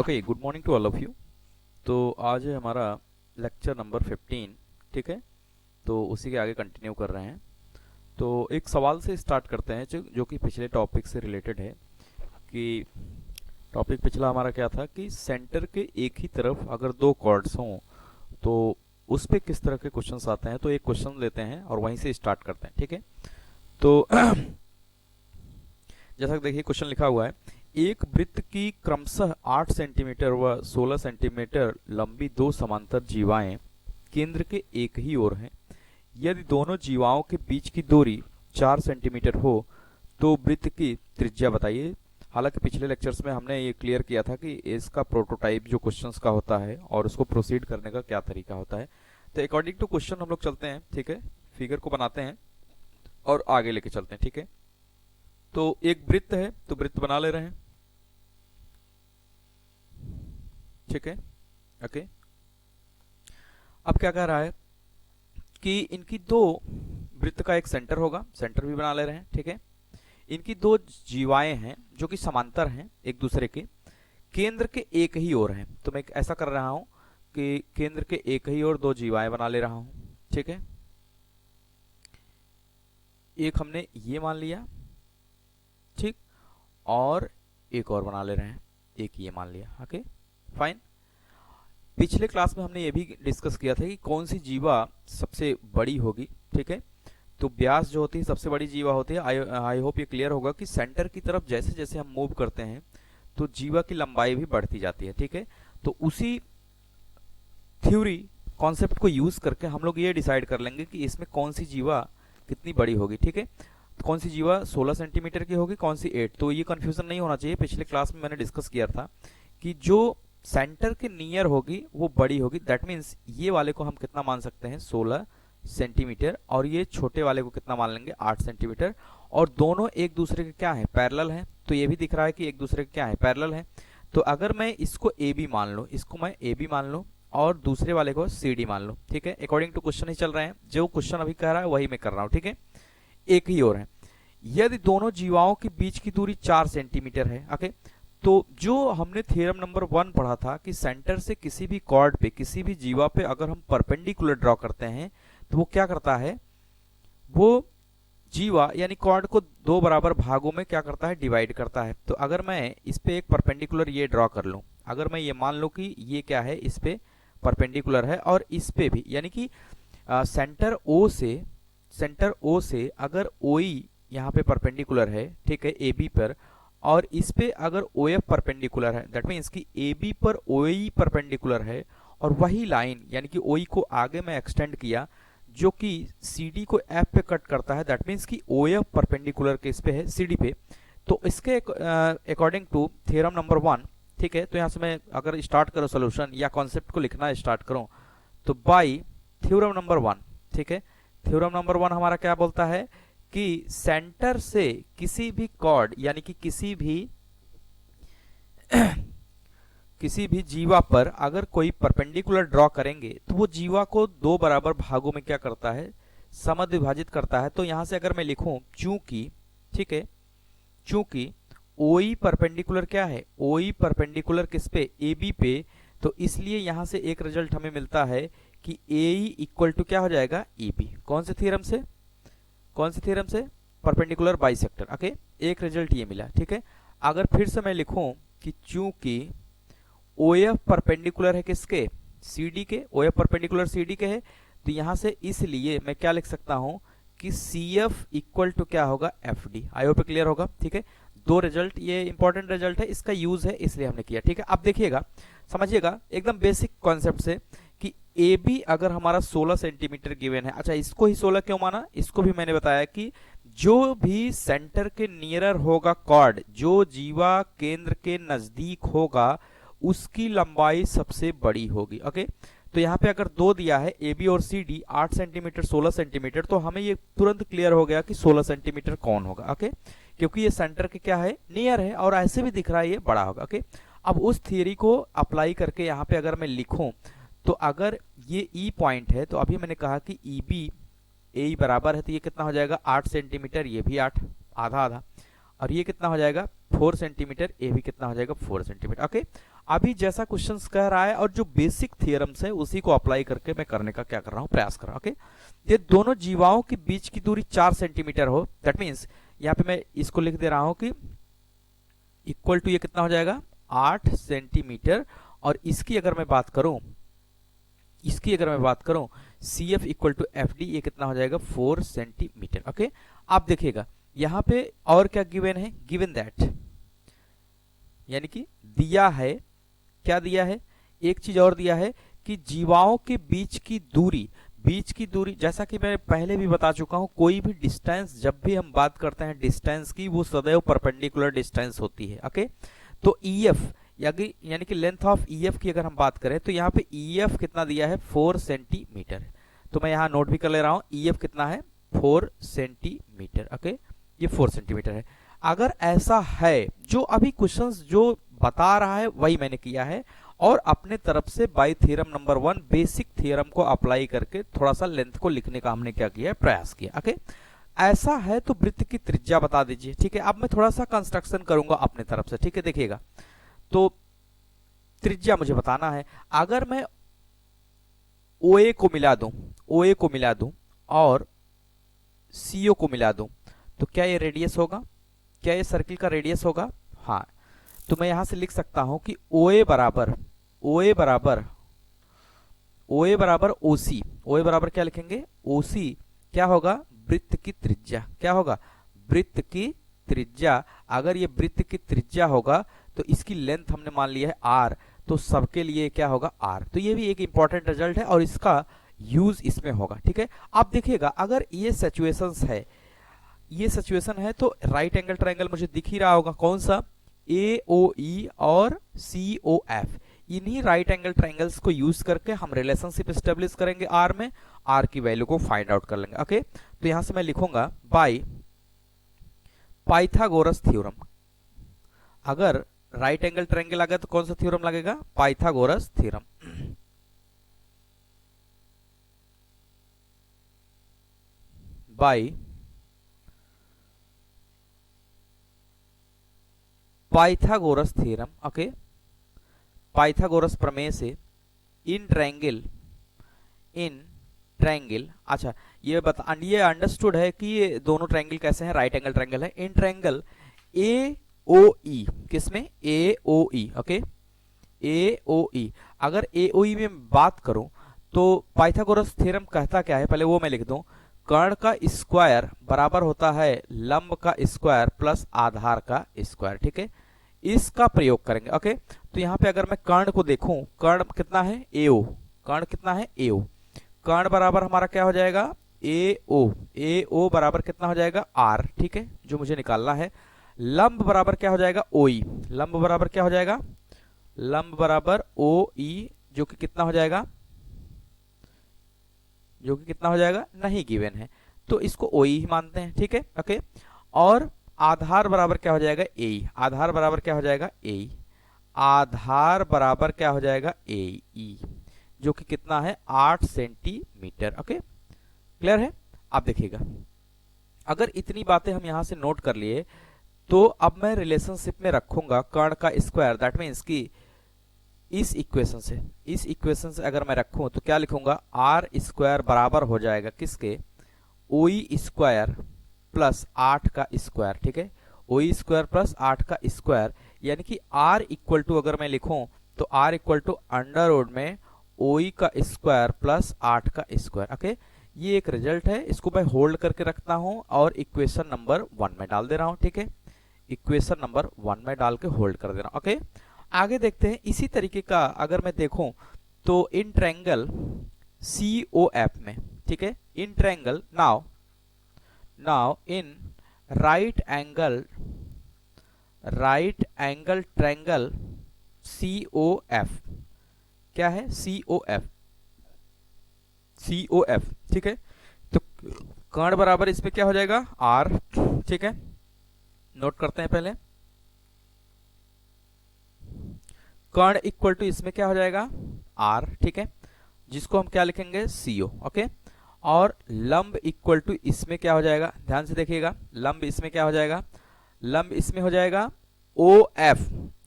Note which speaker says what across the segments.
Speaker 1: Okay, good morning to all of you. तो आज है हमारा लेक्चर नंबर 15। ठीक है, तो उसी के आगे कंटिन्यू कर रहे हैं। तो एक सवाल से स्टार्ट करते हैं जो कि पिछले टॉपिक से रिलेटेड है। कि टॉपिक पिछला हमारा क्या था कि सेंटर के एक ही तरफ अगर दो कॉर्ड्स हों तो उस पे किस तरह के क्वेश्चंस आते हैं। तो एक क्वेश्चन लेते हैं और वहीं से स्टार्ट करते हैं। ठीक है, तो जैसा कि देखिए क्वेश्चन लिखा हुआ है, एक वृत्त की क्रमशः 8 सेंटीमीटर व 16 सेंटीमीटर लंबी दो समांतर जीवाएं केंद्र के एक ही ओर हैं। यदि दोनों जीवाओं के बीच की दूरी 4 सेंटीमीटर हो तो वृत्त की त्रिज्या बताइए। हालांकि पिछले लेक्चर्स में हमने ये क्लियर किया था कि इसका प्रोटोटाइप जो क्वेश्चंस का होता है और उसको प्रोसीड करने का क्या तरीका होता है। तो अकॉर्डिंग टू क्वेश्चन हम लोग चलते हैं। ठीक है, फिगर को बनाते हैं और आगे लेके चलते हैं। ठीक है, तो एक वृत्त है तो वृत्त बना ले रहे हैं। ठीक है, ओके। अब क्या कह रहा है कि इनकी दो वृत्त का एक सेंटर होगा, सेंटर भी बना ले रहे हैं। ठीक है, इनकी दो जीवाएं हैं जो कि समांतर हैं एक दूसरे के, केंद्र के एक ही ओर हैं। तो मैं ऐसा कर रहा हूं कि केंद्र के एक ही ओर दो जीवाएं बना ले रहा हूं। ठीक है, एक हमने ये मान लिया, ठीक, और एक और बना ले रहे हैं, एक ये मान लिया। Okay, fine. पिछले क्लास में हमने ये भी डिस्कस किया था कि कौन सी जीवा सबसे बड़ी होगी। ठीक है, तो व्यास जो होती है सबसे बड़ी जीवा होती है। आई होप ये क्लियर होगा कि सेंटर की तरफ जैसे जैसे हम मूव करते हैं तो जीवा की लंबाई भी बढ़ती जाती है। ठीक है, तो उसी थ्योरी कॉन्सेप्ट को यूज करके हम लोग ये डिसाइड कर लेंगे कि इसमें कौन सी जीवा कितनी बड़ी होगी। ठीक है, तो कौन सी जीवा 16 सेंटीमीटर की होगी, कौन सी 8। तो ये कंफ्यूजन नहीं होना चाहिए। पिछले क्लास में मैंने डिस्कस किया था कि जो सेंटर के नियर होगी वो बड़ी होगी। दैट मीन्स ये वाले को हम कितना मान सकते हैं, 16 सेंटीमीटर, और ये छोटे वाले को कितना मान लेंगे, 8 सेंटीमीटर। और दोनों एक दूसरे के क्या है, पैरेलल हैं। तो ये भी दिख रहा है कि एक दूसरे के क्या है, पैरेलल हैं। तो अगर मैं इसको ए बी मान लूँ, इसको मैं ए बी मान लूँ और दूसरे वाले को सी डी मान लूँ। ठीक है, अकॉर्डिंग टू क्वेश्चन ही चल रहे हैं, जो क्वेश्चन अभी कह रहा है वही मैं कर रहा हूँ। ठीक है, एक ही ओर है। यदि दोनों जीवाओं के बीच की दूरी 4 सेंटीमीटर है। ओके, तो जो हमने थ्योरम नंबर 1 पढ़ा था कि सेंटर से किसी भी कॉर्ड पे, किसी भी जीवा पे अगर हम परपेंडिकुलर ड्रॉ करते हैं तो वो क्या करता है, वो जीवा यानी कॉर्ड को दो बराबर भागों में क्या करता है, डिवाइड करता है। तो अगर मैं इस पे एक परपेंडिकुलर ये ड्रॉ कर लूं, अगर मैं ये मान लूं कि ये क्या है, इस पे परपेंडिकुलर है और इस पे भी, यानी कि सेंटर ओ से अगर ओ ई यहाँ पे परपेंडिकुलर है, ठीक है, ए बी पर, और इस पे अगर ओ एफ परपेंडिकुलर है, दैट मीन्स कि ए बी पर ओ ई परपेंडिकुलर है, और वही लाइन यानी कि ओ ई को आगे मैं एक्सटेंड किया जो कि सी डी को एफ पे कट करता है, दैट मीन्स कि ओ एफ परपेंडिकुलर किस पे है, सी डी पे। तो इसके अकॉर्डिंग टू थ्योरम नंबर 1, ठीक है, तो यहाँ से मैं अगर स्टार्ट करूँ सोल्यूशन या कॉन्सेप्ट को लिखना स्टार्ट करूँ तो बाई थ्योरम नंबर 1, ठीक है, थ्योरम नंबर 1 हमारा क्या बोलता है कि सेंटर से किसी भी कॉर्ड यानी कि किसी भी जीवा पर अगर कोई परपेंडिकुलर ड्रॉ करेंगे तो वो जीवा को दो बराबर भागों में क्या करता है, समद्विभाजित करता है। तो यहां से अगर मैं लिखूं चूंकि, ठीक है, चूंकि ओई परपेंडिकुलर क्या है, ओई परपेंडिकुलर किस पे, ए बी पे, तो इसलिए यहां से एक रिजल्ट हमें मिलता है कि ए इक्वल टू क्या हो जाएगा, ई बी। कौन से थ्योरम से, कौन से थ्योरम से, परपेंडिकुलर बाइसेक्टर। ओके, एक रिजल्ट ये मिला। ठीक है, अगर फिर से मैं लिखूं कि चूंकि ओ एफ परपेंडिकुलर है किसके, सी डी के, O F perpendicular C D के है, तो यहां से इसलिए मैं क्या लिख सकता हूं कि सी एफ इक्वल टू क्या होगा, F D. I hope clear होगा। ठीक है, दो रिजल्ट, ये इंपॉर्टेंट रिजल्ट है, इसका यूज है इसलिए हमने किया। ठीक है, अब देखिएगा, समझिएगा एकदम बेसिक कॉन्सेप्ट से कि ए बी अगर हमारा 16 सेंटीमीटर गिवन है, अच्छा इसको ही 16 क्यों माना, इसको भी मैंने बताया कि जो भी सेंटर के नियरर होगा कॉर्ड, जो जीवा केंद्र के नजदीक होगा उसकी लंबाई सबसे बड़ी होगी। ओके, तो यहाँ पे अगर दो दिया है ए बी और सी डी, 8 सेंटीमीटर 16 सेंटीमीटर, तो हमें ये तुरंत क्लियर हो गया कि 16 सेंटीमीटर कौन होगा। ओके, क्योंकि ये सेंटर के क्या है, नियर है, और ऐसे भी दिख रहा है ये बड़ा होगा। ओके, अब उस थियरी को अप्लाई करके यहाँ पे अगर मैं लिखूं तो अगर ये ई पॉइंट है तो अभी मैंने कहा कि ई बी ए बराबर है, तो ये कितना हो जाएगा, 8 सेंटीमीटर, ये भी 8, आधा आधा, और ये कितना हो जाएगा 4 सेंटीमीटर, ये भी कितना हो जाएगा 4 सेंटीमीटर। ओके, अभी जैसा क्वेश्चंस कह रहा है और जो बेसिक थियरम्स है उसी को अप्लाई करके मैं करने का क्या कर रहा हूं, प्रयास कर रहा हूं। ओके, ये दोनों जीवाओं के बीच की दूरी 4 सेंटीमीटर हो, दैट मीन्स यहाँ पे मैं इसको लिख दे रहा हूं कि इक्वल टू ये कितना हो जाएगा 8 सेंटीमीटर, और इसकी अगर मैं बात करूं, C F equal to F D, ये कितना हो जाएगा 4 सेंटीमीटर। ओके, आप देखिएगा यहां पे और क्या गिवन है, गिवन दैट, यानी कि दिया है, क्या दिया है, एक चीज और दिया है कि जीवाओं के बीच की दूरी, जैसा कि मैं पहले भी बता चुका हूं, कोई भी डिस्टेंस जब भी हम बात करते हैं डिस्टेंस की, वो सदैव परपेंडिकुलर डिस्टेंस होती है। ओके, तो ईएफ यानी कि लेंथ ऑफ ईएफ की अगर हम बात करें तो यहाँ पे ईएफ कितना दिया है 4 सेंटीमीटर, तो मैं यहाँ नोट भी कर ले रहा हूं, ईएफ कितना है 4 सेंटीमीटर। ओके, ये 4 सेंटीमीटर है। अगर ऐसा है, जो अभी क्वेश्चंस जो बता रहा है वही मैंने किया है, और अपने तरफ से bye theorem number 1 basic theorem को अप्लाई करके थोड़ा सा लेंथ को लिखने का हमने क्या किया है, प्रयास किया। ओके, ऐसा है तो वृत्त की त्रिज्या बता दीजिए। ठीक है, अब मैं थोड़ा सा कंस्ट्रक्शन करूंगा अपने तरफ से। ठीक है, देखिएगा, तो त्रिज्या मुझे बताना है। अगर मैं OA को मिला दूं और CO को मिला दूं, तो क्या ये रेडियस होगा, क्या ये सर्किल का रेडियस होगा? हाँ, तो मैं यहां से लिख सकता हूं कि OA बराबर OC क्या लिखेंगे, OC क्या होगा, वृत्त की त्रिज्या। क्या होगा, वृत्त की त्रिज्या। अगर ये वृत्त की त्रिज्या होगा तो इसकी लेंथ हमने मान लिया है R, तो सबके लिए क्या होगा R। तो ये भी एक इंपॉर्टेंट रिजल्ट है और इसका यूज इसमें होगा। ठीक है, आप देखिएगा अगर ये सिचुएशंस है, ये सिचुएशन है, तो राइट एंगल ट्रायंगल मुझे दिख ही रहा होगा, कौन सा, AOE और COF। इन्हीं राइट एंगल ट्रायंगल्स को यूज करके हम रिलेशनशिप स्टेब्लिश करेंगे R में, R की वैल्यू को फाइंड आउट कर लेंगे। ओके, तो यहां से मैं लिखूंगा बाय पाइथागोरस थ्योरम। अगर राइट एंगल ट्रायंगल आ गया तो कौन सा थ्योरम लगेगा, Pythagoras theorem. By Pythagoras theorem. Okay, Pythagoras प्रमेय से इन ट्रायंगल, अच्छा ये अंडरस्टूड है कि ये दोनों ट्रायंगल कैसे हैं, राइट एंगल ट्रायंगल है। इन ट्रायंगल AOE, किसमें, AOE। ओके, AOE, अगर AOE में बात करूं तो पाइथागोरस थ्योरम कहता क्या है, पहले वो मैं लिख दूं, कर्ण का स्क्वायर बराबर होता है लंब का स्क्वायर प्लस आधार का स्क्वायर। ठीक है, इसका प्रयोग करेंगे। ओके, तो यहां पे अगर मैं कर्ण को देखूं, कर्ण कितना है AO, कर्ण कितना है AO, कर्ण बराबर हमारा क्या हो जाएगा AO बराबर कितना हो जाएगा R। ठीक है, जो मुझे निकालना है। लंब बराबर क्या हो जाएगा OE, लंब बराबर क्या हो जाएगा, लंब बराबर OE, जो कि कितना हो जाएगा, नहीं गिवन है, तो इसको OE ही मानते हैं। ठीक है, ओके, और आधार बराबर क्या हो जाएगा AE, आधार बराबर क्या हो जाएगा AE, आधार बराबर क्या हो जाएगा AE, जो कि कितना है 8 सेंटीमीटर। ओके, क्लियर है? आप देखिएगा, अगर इतनी बातें हम यहां से नोट कर लिए तो अब मैं रिलेशनशिप में रखूंगा कर्ण का स्क्वायर, दैट मीन्स कि इस इक्वेशन से अगर मैं रखूं तो क्या लिखूंगा, R स्क्वायर बराबर हो जाएगा किसके, OE स्क्वायर प्लस 8 का स्क्वायर। ठीक है, OE स्क्वायर प्लस 8 का स्क्वायर, यानी कि R इक्वल टू अगर मैं लिखूं तो R equal to under root में OE का स्क्वायर प्लस 8 का स्क्वायर। ओके, ये एक रिजल्ट है, इसको मैं होल्ड करके रखता हूं और इक्वेशन नंबर 1 में डाल दे रहा हूं। ठीक है, इक्वेशन नंबर 1 में डाल के होल्ड कर दे रहा हूं। ओके, आगे देखते हैं इसी तरीके का अगर मैं देखूं तो इन ट्रायंगल COF में। ठीक है, in triangle now in right angle triangle COF, क्या है COF। ठीक है, तो कर्ण बराबर इसमें क्या हो जाएगा R। ठीक है, नोट करते हैं पहले, कर्ण इक्वल टू इसमें क्या हो जाएगा R। ठीक है, जिसको हम क्या लिखेंगे CO। ओके, और लंब इक्वल टू इसमें क्या हो जाएगा, ध्यान से देखिएगा, लंब इसमें क्या हो जाएगा, लंब इसमें हो जाएगा OF।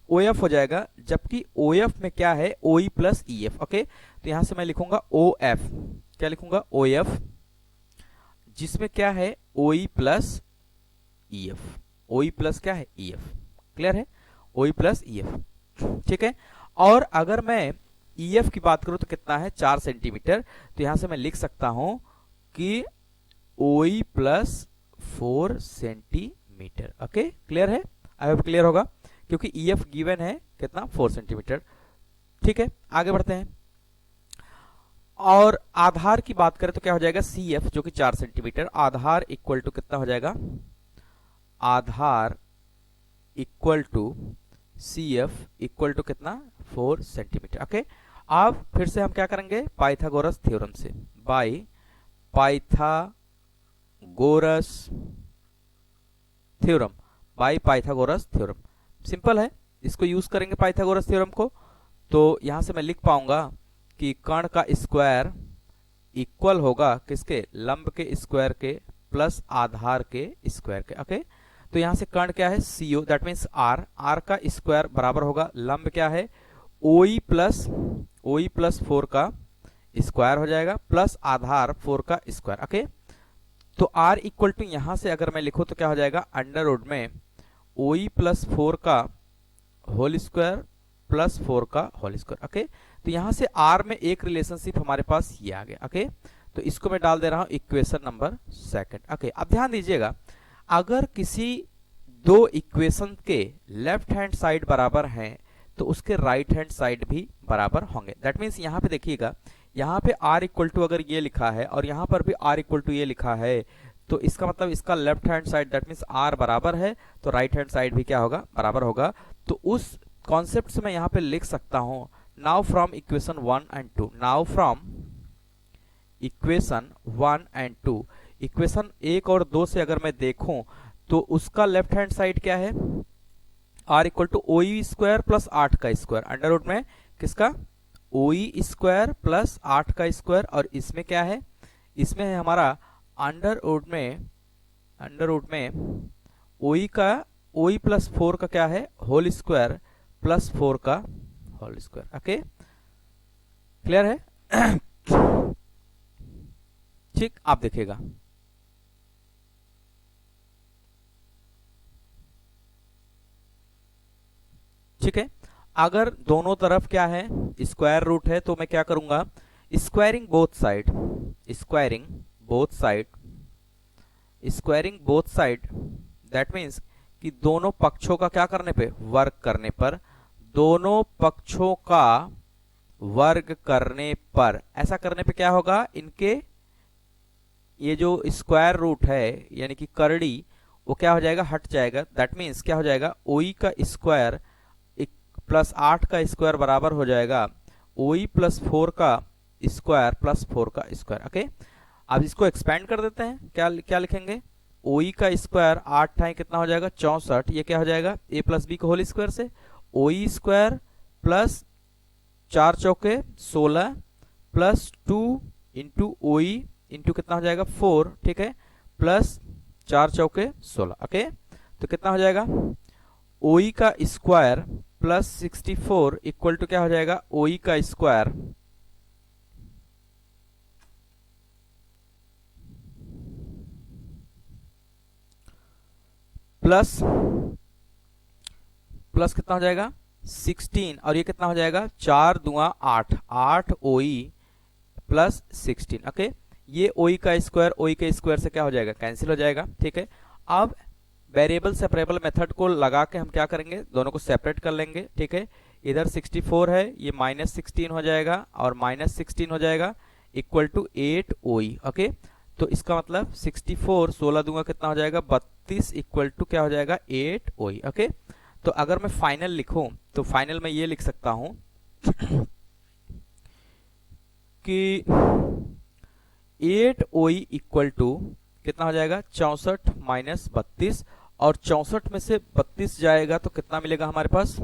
Speaker 1: ओ एफ हो जाएगा, जबकि ओ एफ में क्या है, O E plus E F. Okay, तो यहां से मैं लिखूंगा ओ एफ, क्या लिखूंगा, ओ एफ, जिसमें क्या है O E plus E F, ओ ई प्लस क्या है, ई एफ। क्लियर है, O E plus E F. ठीक है, और अगर मैं ई एफ की बात करूं तो कितना है, 4 सेंटीमीटर। तो यहां से मैं लिख सकता हूं कि O E plus 4 centimetre. Okay, clear है, आई होप क्लियर होगा, क्योंकि ई एफ गिवन है कितना, 4 सेंटीमीटर। ठीक है, आगे बढ़ते हैं। और आधार की बात करें तो क्या हो जाएगा, सी एफ जो कि 4 सेंटीमीटर, आधार इक्वल टू कितना हो जाएगा, आधार equal to C F equal to कितना, 4 सेंटीमीटर। ओके, अब फिर से हम क्या करेंगे, पाइथागोरस थ्योरम से, by Pythagoras theorem, by Pythagoras theorem. Simple है, इसको यूज करेंगे पाइथागोरस थ्योरम को, तो यहां से मैं लिख पाऊंगा कि कर्ण का स्क्वायर इक्वल होगा किसके, लंब के स्क्वायर के प्लस आधार के स्क्वायर के। ओके, तो यहां से कर्ण क्या है, C O, that means R, R का स्क्वायर बराबर होगा लंब क्या है, ओई प्लस 4 का स्क्वायर हो जाएगा प्लस आधार 4 का स्क्वायर। ओके, तो आर इक्वल टू यहां से अगर मैं लिखूं तो क्या हो जाएगा, अंडर रूट में ओई प्लस 4 का होल स्क्वायर प्लस 4 का होल स्क्वायर। ओके, तो यहां से आर में एक रिलेशनशिप हमारे पास ये आ गया। ओके, तो इसको मैं डाल दे रहा हूं इक्वेशन नंबर 2। ओके, अब ध्यान दीजिएगा, अगर किसी दो इक्वेशन के लेफ्ट हैंड साइड बराबर हैं तो उसके राइट हैंड साइड भी बराबर होंगे। दैट मीन्स यहां पे देखिएगा, यहां पे r इक्वल टू अगर ये लिखा है और यहां पर भी r इक्वल टू ये लिखा है, तो इसका मतलब इसका left hand side that means r बराबर है तो राइट हैंड साइड भी क्या होगा, बराबर होगा। तो उस कॉन्सेप्ट से मैं यहां पे लिख सकता हूं, now from equation 1 and 2, now from equation 1 and 2, equation 1 और 2 से अगर मैं देखूं तो उसका लेफ्ट हैंड साइड क्या है, r equal two O E square plus 8 का स्क्वायर, अंडर रूट में किसका, ओ ई स्क्वायर प्लस 8 का स्क्वायर, और इसमें क्या है, इसमें है हमारा अंडर रूट में ओ ई का, ओ ई प्लस 4 का क्या है, होल स्क्वायर प्लस 4 का होल स्क्वायर। ओके, क्लियर है। ठीक, आप देखिएगा, ठीक है, अगर दोनों तरफ क्या है, स्क्वायर रूट है, तो मैं क्या करूंगा, squaring both side, squaring both side, squaring both side, that means कि दोनों पक्षों का क्या करने पे, वर्ग करने पर, दोनों पक्षों का वर्ग करने पर, ऐसा करने पे क्या होगा, इनके ये जो स्क्वायर रूट है यानी कि करड़ी, वो क्या हो जाएगा, हट जाएगा। दैट मीन्स क्या हो जाएगा, ओई का स्क्वायर प्लस 8 का स्क्वायर बराबर हो जाएगा ओई प्लस 4 का स्क्वायर प्लस 4 का स्क्वायर। ओके, अब इसको एक्सपेंड कर देते हैं, क्या क्या लिखेंगे, ओई का स्क्वायर 8 टाइम कितना हो जाएगा, 64, ये क्या हो जाएगा, ए प्लस बी का होल स्क्वायर से ओई स्क्वायर प्लस 4 चौके 16 प्लस 2 इंटू ओई इंटू कितना हो जाएगा 4, ठीक है, प्लस 4 चौके 16। ओके, तो कितना हो जाएगा, ओई का स्क्वायर प्लस 64 इक्वल टू क्या हो जाएगा, ओई का स्क्वायर प्लस प्लस कितना हो जाएगा 16, और ये कितना हो जाएगा 4 दूना 8, 8 ओई प्लस 16। ओके, ये ओई का स्क्वायर से क्या हो जाएगा, कैंसिल हो जाएगा। ठीक है, अब वेरिएबल सेपरेबल मेथड को लगा के हम क्या करेंगे, दोनों को सेपरेट कर लेंगे। ठीक है, इधर 64 है, ये -16 हो जाएगा और -16 हो जाएगा इक्वल टू 8 ओई। ओके, तो इसका मतलब 64 16 दूंगा कितना हो जाएगा 32 इक्वल टू क्या हो जाएगा 8 ओई। ओके, तो अगर मैं फाइनल लिखूं तो फाइनल में ये लिख सकता हूं कि 8 ओई इक्वल टू कितना हो जाएगा 64 माइनस 32, और 64 में से 32 जाएगा तो कितना मिलेगा हमारे पास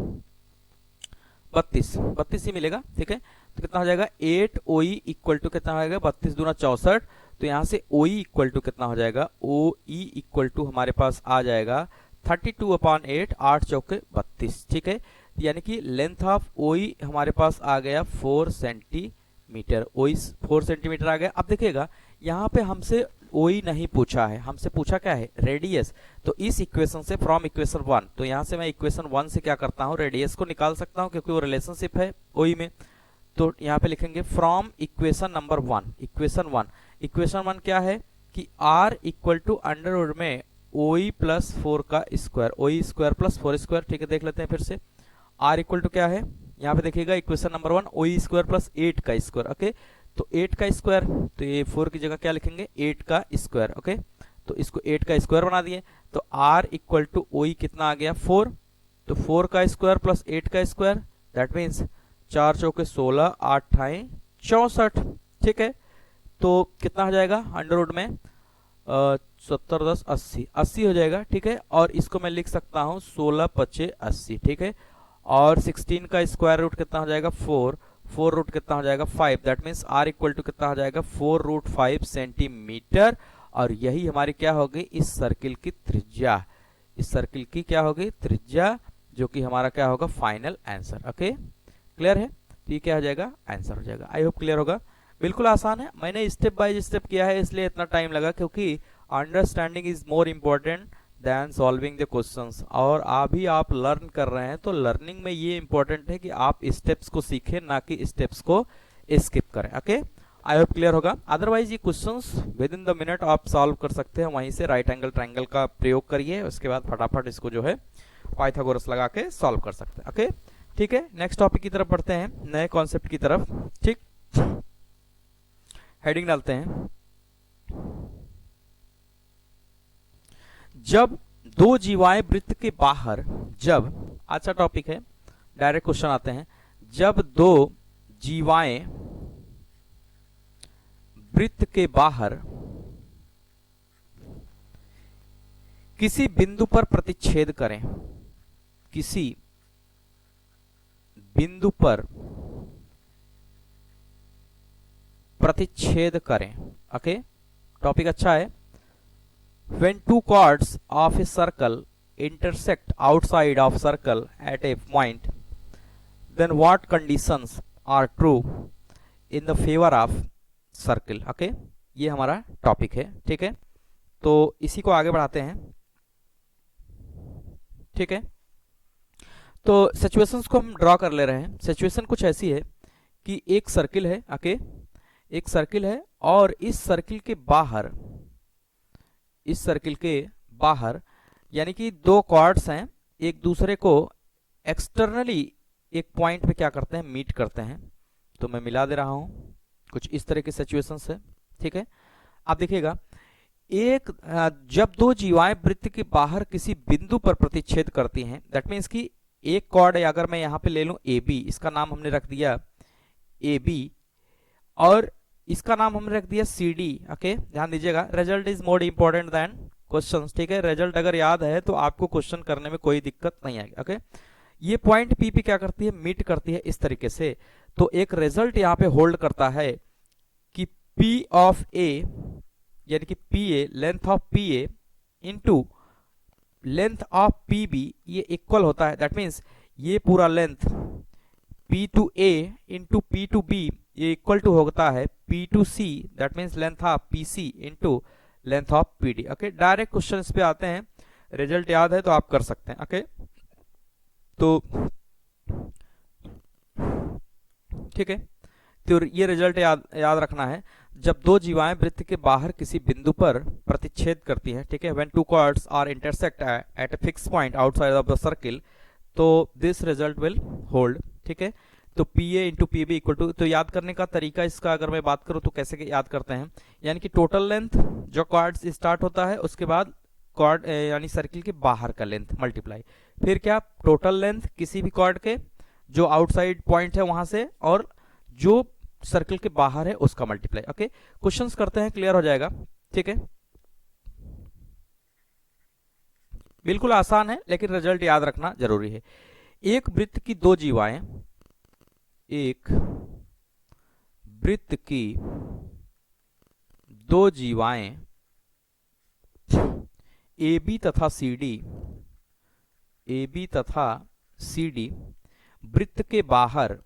Speaker 1: 32 ही मिलेगा। ठीक है, तो कितना हो जाएगा 8 ओई इक्वल टू कितना हो जाएगा 32 दूना 64, तो यहां से ओई इक्वल टू कितना हो जाएगा, ओ ई इक्वल टू हमारे पास आ जाएगा 32/8, 8 चौके 32। ठीक है, यानी कि लेंथ ऑफ ओई हमारे पास आ गया 4 सेंटीमीटर, ओई 4 सेंटीमीटर आ गया। अब देखिएगा यहाँ पे हमसे ओई नहीं पूछा है, हमसे पूछा क्या है, रेडियस। तो इस इक्वेशन से, फ्रॉम इक्वेशन 1, तो यहाँ से मैं इक्वेशन 1 से क्या करता हूँ, रेडियस को निकाल सकता हूँ क्योंकि वो रिलेशनशिप है ओई में। तो यहाँ पे लिखेंगे फ्रॉम इक्वेशन नंबर 1, इक्वेशन 1 क्या है कि r equal to under root में ओई प्लस 4 का स्क्वायर, ओई स्क्वायर प्लस 4 स्क्वायर। ठीक है, देख लेते हैं फिर से। r इक्वल टू क्या है, यहाँ पे देखिएगा इक्वेशन नंबर 1 ओई स्क्वायर प्लस 8 का स्क्वायर। ओके, तो 8 का स्क्वायर, तो ये 4 की जगह क्या लिखेंगे, 8 का स्क्वायर। ओके, तो इसको 8 का स्क्वायर बना दिए। तो r इक्वल टू ओई कितना आ गया, 4। तो 4 का स्क्वायर प्लस 8 का स्क्वायर, दैट मीन्स 4 चौके 16, 8 ठाई 64। ठीक है, तो कितना हो जाएगा अंडर रूट में 70 10 80, 80 हो जाएगा। ठीक है, और इसको मैं लिख सकता हूँ 16 पचे 80। ठीक है, और 16 का स्क्वायर रूट कितना हो जाएगा, 4, 4 रूट कितना हो जाएगा, 5। That means r equal to कितना हो जाएगा, 4 रूट 5 सेंटीमीटर। और यही हमारी क्या होगी, इस सर्किल की त्रिज्या, इस सर्किल की क्या होगी, त्रिज्या, जो कि हमारा क्या होगा, फाइनल आंसर। ओके, क्लियर है, तो ये क्या हो जाएगा, आंसर हो जाएगा। आई होप क्लियर होगा। बिल्कुल आसान है, मैंने स्टेप बाय स्टेप किया है इसलिए इतना टाइम लगा, क्योंकि understanding is more important then solving the questions. और अभी आप लर्न कर रहे हैं तो लर्निंग में ये इंपॉर्टेंट है कि आप स्टेप्स को सीखें, ना कि स्टेप्स को स्किप करें। ओके, आई होप क्लियर होगा। अदरवाइज ये questions with in the minute आप सॉल्व कर सकते हैं, वहीं से राइट एंगल ट्रायंगल का प्रयोग करिए, उसके बाद फटाफट इसको जो है पाइथागोरस लगा के सॉल्व कर सकते हैं। ओके, ठीक है, नेक्स्ट टॉपिक की तरफ बढ़ते हैं, नए कॉन्सेप्ट की तरफ। ठीक, हेडिंग डालते हैं, जब दो जीवाएं वृत्त के बाहर, जब, अच्छा टॉपिक है, डायरेक्ट क्वेश्चन आते हैं। जब दो जीवाएं वृत्त के बाहर किसी बिंदु पर प्रतिच्छेद करें, किसी बिंदु पर प्रतिच्छेद करें। ओके, टॉपिक अच्छा है। When two chords of a circle intersect outside of circle at a point, then what conditions are true in the favor of circle? Okay, ये हमारा टॉपिक है। ठीक है, तो इसी को आगे बढ़ाते हैं। ठीक है, तो सिचुएशंस को हम ड्रॉ कर ले रहे हैं। सिचुएशन कुछ ऐसी है कि एक सर्किल है। ओके, एक सर्किल है और इस सर्किल के बाहर, इस सर्किल के बाहर यानी कि दो कॉर्ड्स हैं, एक दूसरे को एक्सटर्नली एक पॉइंट पे क्या करते हैं, मीट करते हैं। तो मैं मिला दे रहा हूं, कुछ इस तरह की सिचुएशंस है। ठीक है, आप देखिएगा, एक जब दो जीवाएं वृत्त के बाहर किसी बिंदु पर प्रतिच्छेद करती हैं, दैट मीन्स कि एक कॉर्ड अगर मैं यहां पे ले लूं ए बी, इसका नाम हमने रख दिया ए बी, और इसका नाम हमने रख दिया सी डी। ओके, ध्यान दीजिएगा, result is more important than question. ठीक है, रिजल्ट अगर याद है तो आपको क्वेश्चन करने में कोई दिक्कत नहीं आएगी। ओके, ये पॉइंट पी पे क्या करती है, मीट करती है इस तरीके से। तो एक रिजल्ट यहाँ पे होल्ड करता है कि पी ऑफ ए, यानी कि P A, length of P A into length of P B, ये इक्वल होता है। दैट मीन्स ये पूरा length P to A into P to B, ये इक्वल टू होता है P to C, that means length of P C into length of P D. Okay, direct question इस पे आते हैं, रिजल्ट याद है तो आप कर सकते हैं। ओके, तो ठीक है, तो ये रिजल्ट याद रखना है। जब दो जीवाएं वृत्त के बाहर किसी बिंदु पर प्रतिच्छेद करती हैं, ठीक है, when two chords are intersect at a fix point outside of the circle, तो दिस रिजल्ट विल होल्ड। ठीक है, तो P A into P B equal to, तो याद करने का तरीका इसका अगर मैं बात करूं तो कैसे याद करते हैं, यानी कि टोटल लेंथ जो कॉर्ड्स स्टार्ट होता है उसके बाद कॉर्ड यानी सर्किल के बाहर का लेंथ मल्टीप्लाई, फिर क्या टोटल लेंथ किसी भी कॉर्ड के जो आउटसाइड पॉइंट है वहां से, और जो सर्किल के बाहर है उसका मल्टीप्लाई। ओके, क्वेश्चंस करते हैं, क्लियर हो जाएगा। ठीक है, बिल्कुल आसान है लेकिन रिजल्ट याद रखना जरूरी है। एक वृत्त की दो जीवाएं, एक वृत्त की दो जीवाएं ए बी तथा सी डी, ए बी तथा सी डी वृत्त के बाहर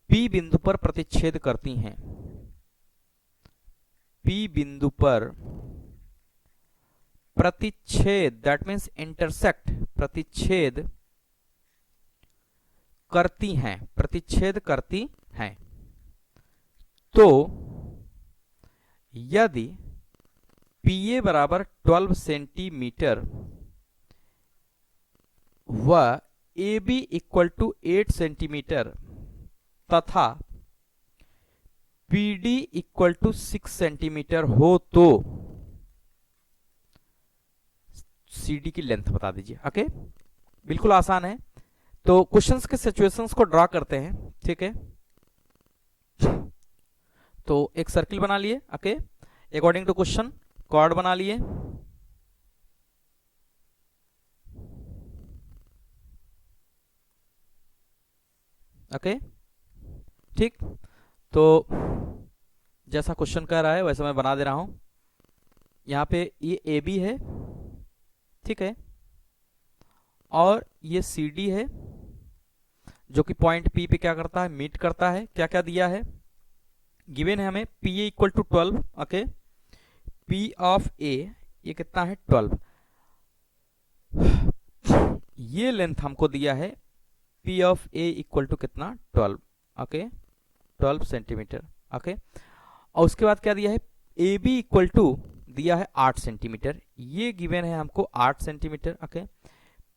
Speaker 1: P बिंदु पर प्रतिच्छेद करती हैं, P बिंदु पर प्रतिच्छेद, दैट मीन्स इंटरसेक्ट, प्रतिच्छेद करती हैं, तो यदि PA बराबर 12 सेंटीमीटर व AB इक्वल टू 8 सेंटीमीटर तथा PD इक्वल टू 6 सेंटीमीटर हो तो CD की लेंथ बता दीजिए। ओके, बिल्कुल आसान है। तो क्वेश्चंस के सिचुएशंस को ड्रा करते हैं, ठीक है। तो एक सर्किल बना लिए, okay, according to question chord बना लिए, ओके, ठीक। तो जैसा क्वेश्चन कह रहा है वैसा मैं बना दे रहा हूं। यहां पे ये AB है, ठीक है, और ये CD है जो कि पॉइंट P पे क्या करता है, मीट करता है। क्या क्या दिया है, गिवन है हमें PA equal to 12, okay, P of A ये कितना है 12, ये लेंथ हमको दिया है P of A equal to कितना 12, ओके, 12 सेंटीमीटर, ओके। और उसके बाद क्या दिया है, AB इक्वल टू दिया है 8 सेंटीमीटर, ये गिवन है हमको 8 centimetre, okay.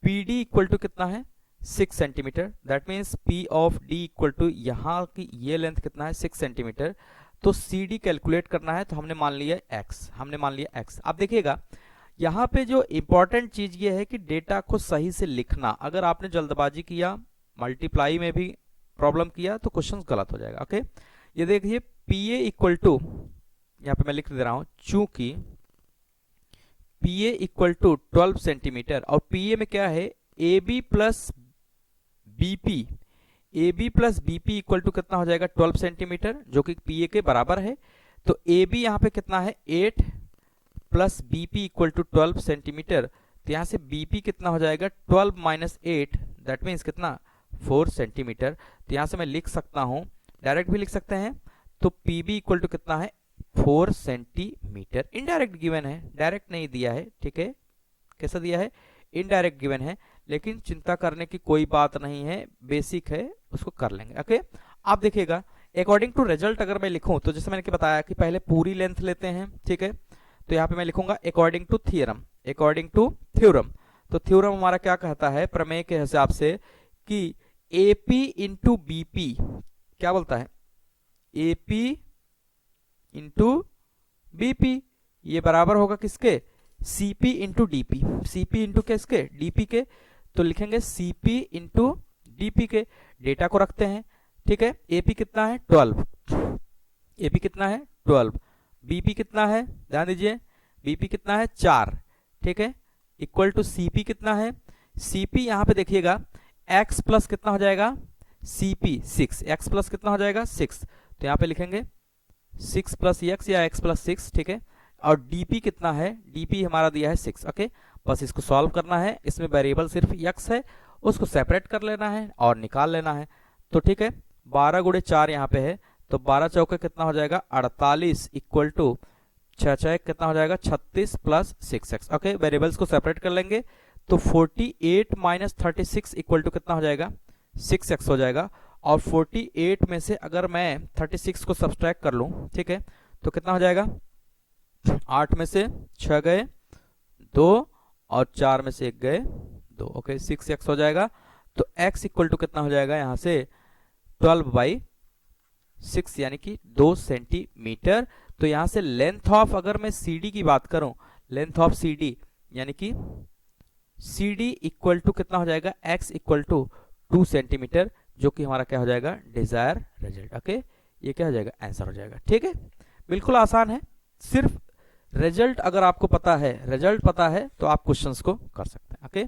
Speaker 1: PD equal to कितना है 6 centimetre, that means P of D equal to यहाँ की ये लेंथ कितना है 6 सेंटीमीटर। तो CD कैलकुलेट करना है, तो हमने मान लिया X, आप देखिएगा यहाँ पे जो इंपॉर्टेंट चीज ये है कि डेटा को सही से लिखना। अगर आपने जल्दबाजी किया, मल्टीप्लाई में भी प्रॉब्लम किया तो क्वेश्चन गलत हो जाएगा, ओके। ये देखिए PA इक्वल टू, यहाँ पे मैं लिख दे रहा हूं, चूंकि PA इक्वल टू 12 सेंटीमीटर और PA में क्या है AB plus BP equal to कितना हो जाएगा 12 सेंटीमीटर, जो कि PA के बराबर है। तो AB यहाँ पे कितना है 8 plus BP equal to 12 centimetre, तो यहाँ से BP कितना हो जाएगा 12 माइनस 8, दैट मीन्स कितना 4 सेंटीमीटर। तो यहाँ से मैं लिख सकता हूँ, डायरेक्ट भी लिख सकते हैं, तो PB इक्वल टू कितना है 4 सेंटीमीटर। इनडायरेक्ट गिवन है, डायरेक्ट नहीं दिया है, ठीक है। कैसा दिया है, इनडायरेक्ट गिवन है, लेकिन चिंता करने की कोई बात नहीं है, बेसिक है, उसको कर लेंगे, ओके। आप देखिएगा अकॉर्डिंग टू रिजल्ट अगर मैं लिखूं तो जैसे मैंने बताया कि पहले पूरी लेंथ लेते हैं, ठीक है। तो यहाँ पे मैं लिखूंगा अकॉर्डिंग टू थ्योरम। तो थ्योरम हमारा क्या कहता है प्रमेय के हिसाब से कि AP इंटू BP क्या बोलता है, AP इंटू BP ये बराबर होगा किसके, CP into DP, CP into किसके DP के, तो लिखेंगे CP इंटू DP के। डेटा को रखते हैं, ठीक है। AP कितना है 12, AP कितना है 12, BP कितना है ध्यान दीजिए, BP कितना है 4, ठीक है, इक्वल टू CP कितना है, CP यहाँ पे देखिएगा x प्लस कितना हो जाएगा CP 6, x प्लस कितना हो जाएगा 6, तो यहाँ पे लिखेंगे 6 प्लस x या x प्लस 6, ठीक है। और DP कितना है, DP हमारा दिया है 6, ओके। बस इसको सॉल्व करना है, इसमें वेरिएबल सिर्फ x है, उसको सेपरेट कर लेना है और निकाल लेना है। तो ठीक है 12 गुणे 4 यहाँ पे है, तो 12 चौके कितना हो जाएगा 48 इक्वल टू 6 6 कितना हो जाएगा 36 प्लस 6x, ओके। वेरिएबल्स को सेपरेट कर लेंगे, तो 48 माइनस 36 इक्वल टू कितना हो जाएगा 6x हो जाएगा। और 48 में से अगर मैं 36 को सब्सट्रैक्ट कर लूं, ठीक है, तो कितना हो जाएगा 8 में से 6 गए 2 और 4 में से 1 गए 2, ओके, 6x हो जाएगा। तो x इक्वल टू कितना हो जाएगा यहाँ से 12/6 यानी कि 2 सेंटीमीटर। तो यहाँ से लेंथ ऑफ, अगर मैं CD की बात करूं, लेंथ ऑफ CD यानी कि CD इक्वल टू कितना हो जाएगा x इक्वल टू 2 सेंटीमीटर, जो कि हमारा क्या हो जाएगा डिजायर रिजल्ट, ओके। ये क्या हो जाएगा आंसर हो जाएगा, ठीक है। बिल्कुल आसान है, सिर्फ रिजल्ट अगर आपको पता है, रिजल्ट पता है तो आप क्वेश्चंस को कर सकते हैं, ओके।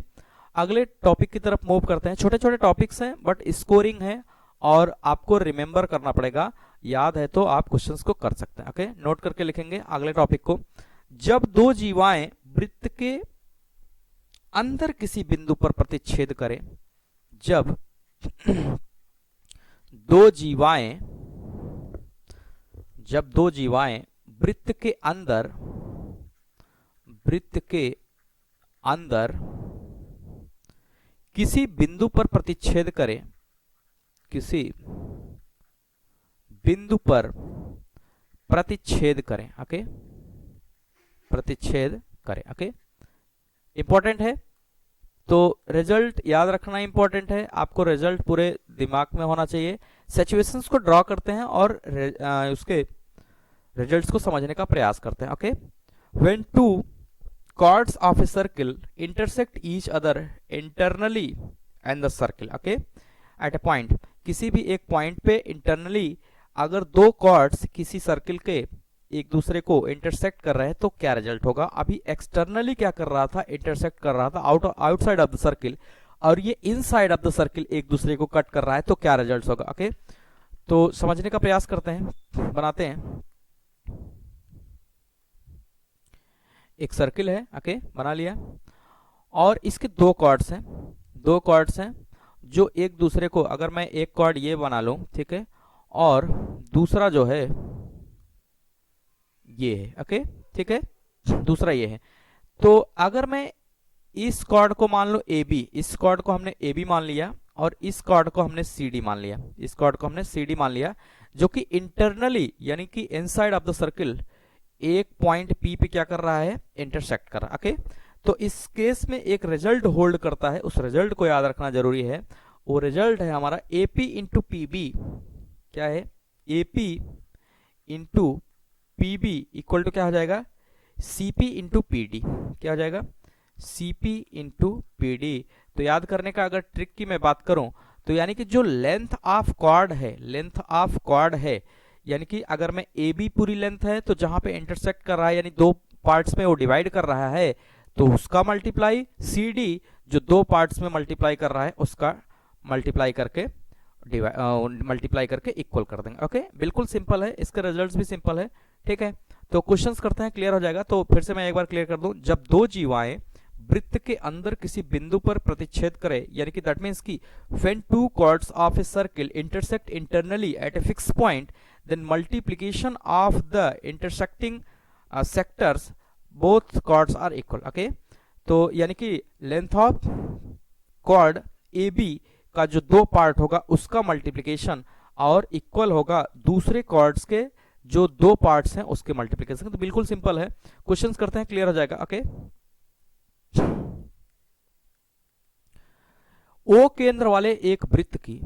Speaker 1: अगले टॉपिक की तरफ मूव करते हैं। छोटे छोटे टॉपिक्स हैं बट स्कोरिंग है और आपको रिमेंबर करना पड़ेगा, याद है तो आप क्वेश्चंस को कर सकते हैं, ओके। नोट करके लिखेंगे अगले टॉपिक को। जब दो जीवाएं वृत्त के अंदर किसी बिंदु पर प्रतिच्छेद करे जब दो जीवाएं वृत्त के अंदर किसी बिंदु पर प्रतिच्छेद करें, किसी बिंदु पर प्रतिच्छेद करें, ओके, प्रतिच्छेद करें, ओके, इंपॉर्टेंट है। तो रिजल्ट याद रखना इंपॉर्टेंट है, आपको रिजल्ट पूरे दिमाग में होना चाहिए। सिचुएशंस को ड्रॉ करते हैं और उसके रिजल्ट्स को समझने का प्रयास करते हैं, okay. When two chords of a circle intersect each other internally and the circle, okay, at a point, किसी भी एक पॉइंट पे इंटरनली अगर दो कॉर्ड्स किसी सर्किल के एक दूसरे को इंटरसेक्ट कर रहे हैं तो क्या रिजल्ट होगा। अभी एक्सटर्नली क्या कर रहा था, इंटरसेक्ट कर रहा था आउटसाइड ऑफ द सर्किल, और ये इनसाइड ऑफ द सर्किल एक दूसरे को कट कर रहा है, तो क्या रिजल्ट होगा, ओके। तो समझने का प्रयास करते हैं, बनाते हैं। एक सर्किल है, ओके, बना लिया, और इसके दो कॉर्ड्स हैं जो एक दूसरे को, अगर मैं एक कॉर्ड ये बना लूं, ठीक है, और दूसरा जो है ये है, ओके, ठीक है, दूसरा ये है, तो अगर मैं इस कॉर्ड को मान लो ए बी, इस कॉर्ड को हमने ए बी मान लिया और इस कॉर्ड को हमने सी डी मान लिया, इस कॉर्ड को हमने सी डी मान लिया, जो कि इंटरनली यानी कि इनसाइड ऑफ द सर्किल एक पॉइंट पी पे क्या कर रहा है, इंटरसेक्ट कर रहा है, ओके। तो इस केस में एक रिजल्ट होल्ड करता है, उस रिजल्ट को याद रखना जरूरी है। वो रिजल्ट है हमारा एपी इंटू पीबी, क्या है, A P into P B equal to क्या हो जाएगा, सीपी इंटू पीडी, क्या हो जाएगा, सीपी इंटू पीडी। तो याद करने का अगर ट्रिक की मैं बात करूं तो यानी कि जो लेंथ ऑफ कॉर्ड है, यानी कि अगर मैं ए बी पूरी लेंथ है तो जहां पे इंटरसेक्ट कर रहा है यानी दो पार्ट्स में वो डिवाइड कर रहा है तो उसका मल्टीप्लाई, सी डी जो दो पार्ट्स में मल्टीप्लाई कर रहा है उसका मल्टीप्लाई करके इक्वल कर देंगे, ओके। बिल्कुल सिंपल है, इसके रिजल्ट्स भी सिंपल है, ठीक है। तो क्वेश्चंस करते हैं, क्लियर हो जाएगा। तो फिर से मैं एक बार क्लियर कर दूं, जब दो जीवाएं वृत्त के अंदर किसी बिंदु पर प्रतिच्छेद करे, यानी कि दैट मींस कि when two chords of a circle intersect internally at a fix point, then multiplication of the intersecting sectors both chords are equal, okay। तो यानी कि length of chord A B का जो दो पार्ट होगा उसका multiplication और इक्वल होगा दूसरे कॉर्ड्स के जो दो पार्ट्स हैं उसके मल्टीप्लिकेशन। तो बिल्कुल सिंपल है, क्वेश्चंस करते हैं, क्लियर हो जाएगा, ओके। ओ केंद्र वाले एक वृत्त की,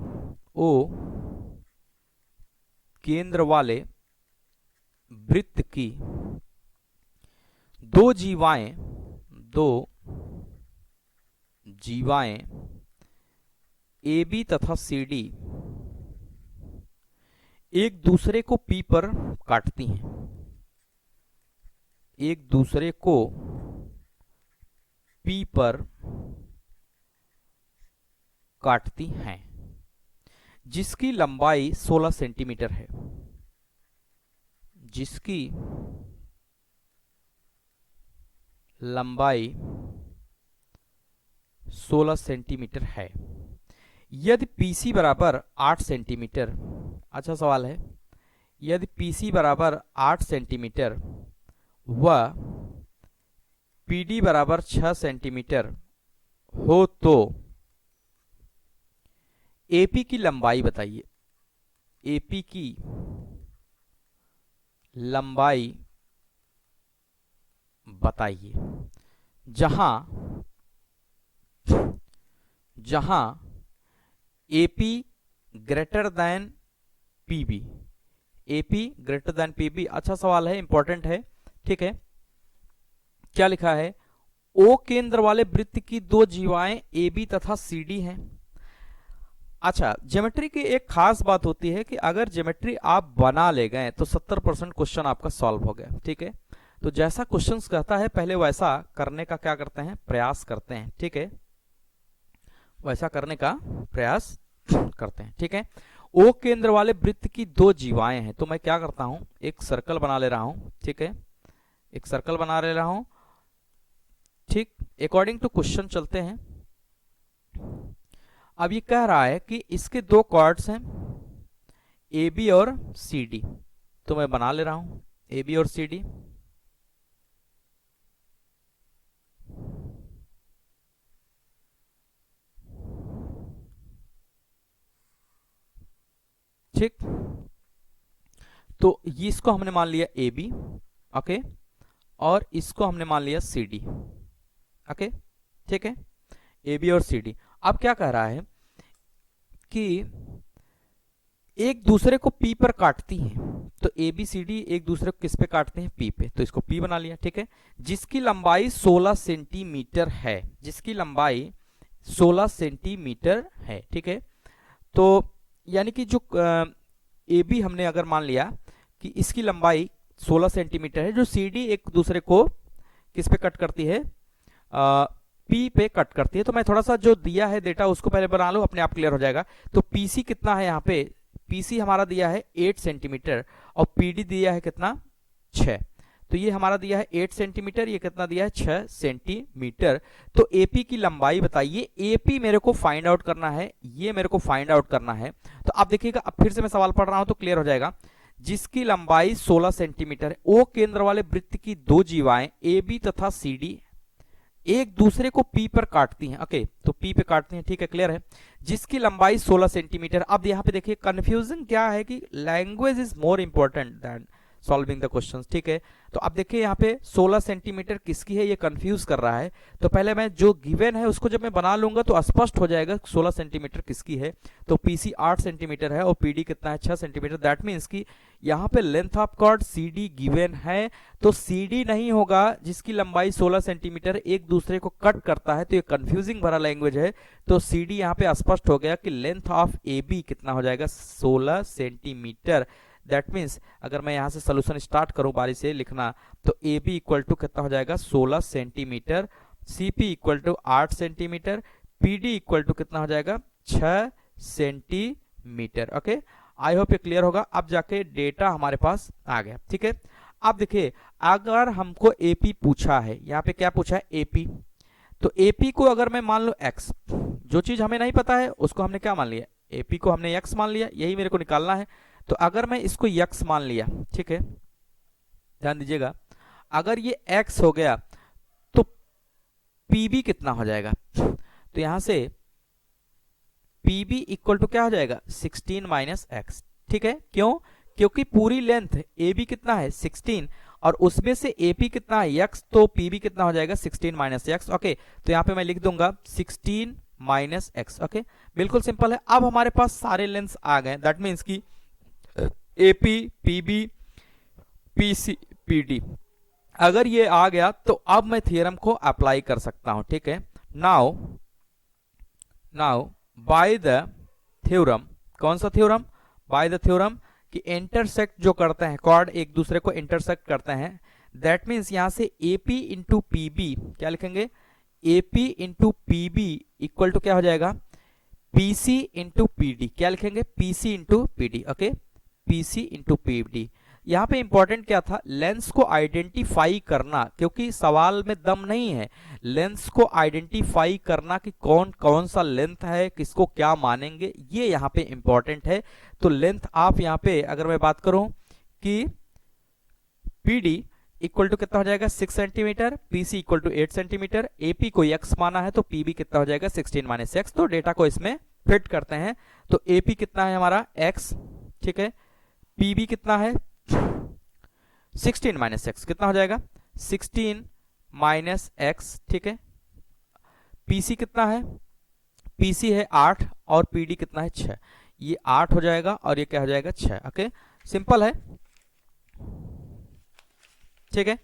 Speaker 1: ओ केंद्र वाले वृत्त की दो जीवाएं ए बी तथा सी डी एक दूसरे को पी पर काटती हैं, एक दूसरे को पी पर काटती हैं, जिसकी लंबाई 16 सेंटीमीटर है, जिसकी लंबाई 16 सेंटीमीटर है, यदि पीसी बराबर 8 सेंटीमीटर, अच्छा सवाल है, यदि पीसी बराबर 8 सेंटीमीटर व पीडी बराबर 6 सेंटीमीटर हो तो एपी की लंबाई बताइए, एपी की लंबाई बताइए, जहां A P greater than P B, A P greater than P B, अच्छा सवाल है, इंपॉर्टेंट है, ठीक है। क्या लिखा है, ओ केंद्र वाले वृत्त की दो जीवाएं ए बी तथा सी डी हैं। अच्छा, ज्योमेट्री की एक खास बात होती है कि अगर ज्योमेट्री आप बना ले गए तो 70% क्वेश्चन आपका सॉल्व हो गया, ठीक है। तो जैसा क्वेश्चन कहता है पहले वैसा करने का क्या करते हैं, प्रयास करते हैं, ठीक है, वैसा करने का प्रयास करते हैं, ठीक है। ओ केंद्र वाले वृत्त की दो जीवाएं हैं, तो मैं क्या करता हूं, एक सर्कल बना ले रहा हूं, ठीक है, एक सर्कल बना ले रहा हूं, ठीक, अकॉर्डिंग टू क्वेश्चन चलते हैं। अब ये कह रहा है कि इसके दो कॉर्ड्स हैं ए बी और सी डी, तो मैं बना ले रहा हूं ए बी और सी डी। ठीक, तो ये इसको हमने मान लिया ए बी, ओके, और इसको हमने मान लिया सी डी, ओके, ठीक है, ए बी और सी डी। अब क्या कह रहा है कि एक दूसरे को पी पर काटती हैं, तो ए बी सी डी एक दूसरे को किस पे काटते हैं, पी पे, तो इसको पी बना लिया, ठीक है, जिसकी लंबाई 16 सेंटीमीटर है, जिसकी लंबाई 16 सेंटीमीटर है, ठीक है। तो यानी कि जो ए बी हमने अगर मान लिया कि इसकी लंबाई 16 सेंटीमीटर है, जो सी डी एक दूसरे को किस पे कट करती है, पी पे कट करती है। तो मैं थोड़ा सा जो दिया है डेटा उसको पहले बना लूं, अपने आप क्लियर हो जाएगा। तो पीसी कितना है, यहाँ पे पीसी हमारा दिया है 8 सेंटीमीटर और पीडी दिया है कितना, 6। तो ये हमारा दिया है 8 सेंटीमीटर, ये कितना दिया है, 6 सेंटीमीटर। तो एपी की लंबाई बताइए, एपी मेरे को फाइंड आउट करना है, ये मेरे को फाइंड आउट करना है। तो आप देखिएगा, अब फिर से मैं सवाल पढ़ रहा हूं तो क्लियर हो जाएगा। जिसकी लंबाई 16 सेंटीमीटर है, ओ केंद्र वाले वृत्त की दो जीवाएं ए बी तथा सी डी एक दूसरे को पी पर काटती हैं, ओके, तो पी पे काटती हैं, ठीक है, क्लियर है। जिसकी लंबाई 16 सेंटीमीटर। अब यहाँ पे देखिए कंफ्यूजन क्या है कि language is more important than solving the questions, ठीक है। तो अब देखिए यहाँ पे 16 सेंटीमीटर किसकी है, ये कंफ्यूज कर रहा है। तो पहले मैं जो गिवन है उसको जब मैं बना लूंगा तो स्पष्ट हो जाएगा 16 सेंटीमीटर किसकी है। तो पीसी 8 सेंटीमीटर है और पीडी कितना है, 6 सेंटीमीटर। दैट मीन्स कि यहाँ पे length of chord C D given है, तो सीडी नहीं होगा जिसकी लंबाई 16 सेंटीमीटर एक दूसरे को कट करता है। तो ये कंफ्यूजिंग भरा लैंग्वेज है। तो सीडी यहाँ पे स्पष्ट हो गया कि लेंथ ऑफ ए बी कितना हो जाएगा, 16 सेंटीमीटर। दैट मीन्स अगर मैं यहाँ से सोल्यूशन स्टार्ट करूं बारी से लिखना, तो ए बी इक्वल टू कितना हो जाएगा, 16 centimetre, C P equal to 8 centimetre, P D equal to कितना हो जाएगा, 6 सेंटीमीटर। ओके, आई होप ये क्लियर होगा। अब जाके डेटा हमारे पास आ गया, ठीक है। अब देखिए, अगर हमको एपी पूछा है, यहाँ पे क्या पूछा है, एपी, तो एपी को अगर मैं मान लो एक्स, जो चीज हमें नहीं पता है उसको हमने क्या मान लिया, एपी को हमने एक्स मान लिया, यही मेरे को निकालना है। तो अगर मैं इसको x मान लिया, ठीक है, ध्यान दीजिएगा, अगर ये x हो गया तो pb कितना हो जाएगा, तो यहां से pb इक्वल टू क्या हो जाएगा, 16 माइनस एक्स, ठीक है। क्यों, क्योंकि पूरी लेंथ ab कितना है, 16, और उसमें से ap कितना है, x, तो pb कितना हो जाएगा, 16 माइनस एक्स। ओके, तो यहाँ पे मैं लिख दूंगा 16 माइनस एक्स। ओके, बिल्कुल सिंपल है। अब हमारे पास सारे लेंथ आ गए, दैट मीन्स की AP, PB, PC, PD, अगर ये आ गया तो अब मैं थ्योरम को अप्लाई कर सकता हूं, ठीक है। नाउ बाय द थ्योरम, कौन सा थ्योरम, बाय द थ्योरम कि इंटरसेक्ट जो करते हैं, कॉर्ड एक दूसरे को इंटरसेक्ट करते हैं, दैट मीन्स यहां से AP इंटू पीबी क्या लिखेंगे, AP into P B equal to क्या हो जाएगा, PC इंटू PD, क्या लिखेंगे, PC into PD। Okay, PC into P D. यहाँ पे इंपॉर्टेंट क्या था, लेंस को आइडेंटिफाई करना, क्योंकि सवाल में दम नहीं है, लेंस को आइडेंटिफाई करना कि कौन कौन सा लेंथ है, किसको क्या मानेंगे, ये यहाँ पे इंपॉर्टेंट है। तो लेंथ आप यहाँ पे अगर मैं बात करूं कि PD इक्वल टू कितना हो जाएगा, 6 centimetre, PC equal to 8 centimetre, AP को x माना है तो PB कितना हो जाएगा, 16 माइनस एक्स। तो डेटा को इसमें फिट करते हैं। तो AP कितना है हमारा, x, ठीक है, PB कितना है, 16 माइनस एक्स, कितना हो जाएगा, 16 माइनस एक्स, ठीक है। PC कितना है, PC है 8 और PD कितना है, 6, ये 8 हो जाएगा और ये क्या हो जाएगा, 6। ओके, सिंपल है, ठीक है।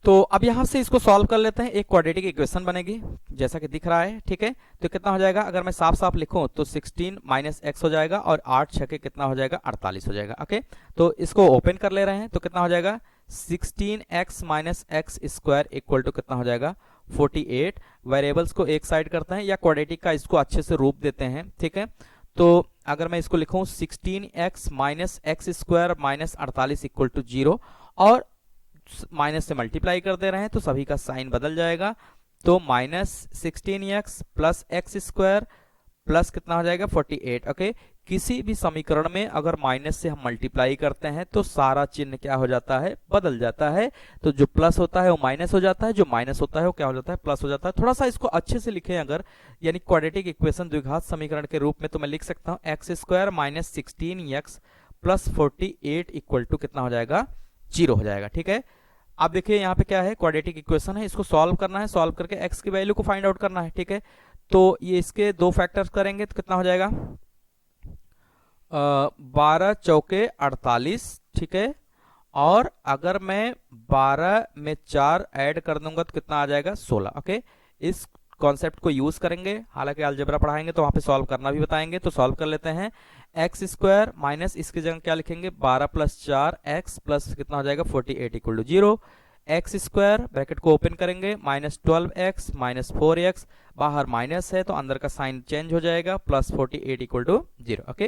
Speaker 1: तो अब यहां से इसको सॉल्व कर लेते हैं, एक क्वाड्रेटिक इक्वेशन बनेगी जैसा कि दिख रहा है, ठीक है। तो कितना हो जाएगा, अगर मैं साफ साफ लिखूं तो 16 माइनस एक्स हो जाएगा और 8 छके कितना हो जाएगा, 48 हो जाएगा। ओके, तो इसको ओपन कर ले रहे हैं, तो कितना हो जाएगा, 16x minus x square equal to कितना हो जाएगा, 48। वेरिएबल्स को एक साइड करते हैं या क्वाड्रेटिक का इसको अच्छे से रूप देते हैं, ठीक है। तो अगर मैं इसको लिखूं 16x minus x square minus 48 equal to 0, और माइनस से मल्टीप्लाई कर दे रहे हैं तो सभी का साइन बदल जाएगा। तो -16x plus x square plus कितना हो जाएगा 48। ओके, किसी भी समीकरण में अगर माइनस से हम मल्टीप्लाई करते हैं तो सारा चिन्ह क्या हो जाता है, बदल जाता है। तो जो प्लस होता है वो माइनस हो जाता है, जो माइनस होता है वो क्या हो जाता है, प्लस हो जाता है। थोड़ा सा इसको अच्छे से लिखें अगर, यानी क्वाड्रेटिक इक्वेशन द्विघात समीकरण के रूप में, तो मैं लिख सकता हूँ x square minus 16x plus 48 equal to कितना हो जाएगा, 0 हो जाएगा। ठीक है, अब देखिए यहाँ पे क्या है, क्वाड्रेटिक इक्वेशन है, इसको सॉल्व करना है, सॉल्व करके x की वैल्यू को फाइंड आउट करना है। ठीक है, तो ये इसके दो फैक्टर्स करेंगे तो कितना हो जाएगा, 12 चौके 48। ठीक है, और अगर मैं 12 में 4 ऐड कर दूंगा तो कितना आ जाएगा, 16। ओके, इस कॉन्सेप्ट को यूज करेंगे, हालांकि अलजेब्रा पढ़ाएंगे तो वहां पे सॉल्व करना भी बताएंगे। तो सॉल्व कर लेते हैं, एक्स स्क्वायर माइनस इसकी जगह क्या लिखेंगे, 12 प्लस 4 एक्स प्लस कितना हो जाएगा 48 equal to 0। X square bracket को ओपन करेंगे, माइनस 12x माइनस 4x, बाहर माइनस है तो अंदर का साइन चेंज हो जाएगा, प्लस 48 इक्वल टू 0। ओके,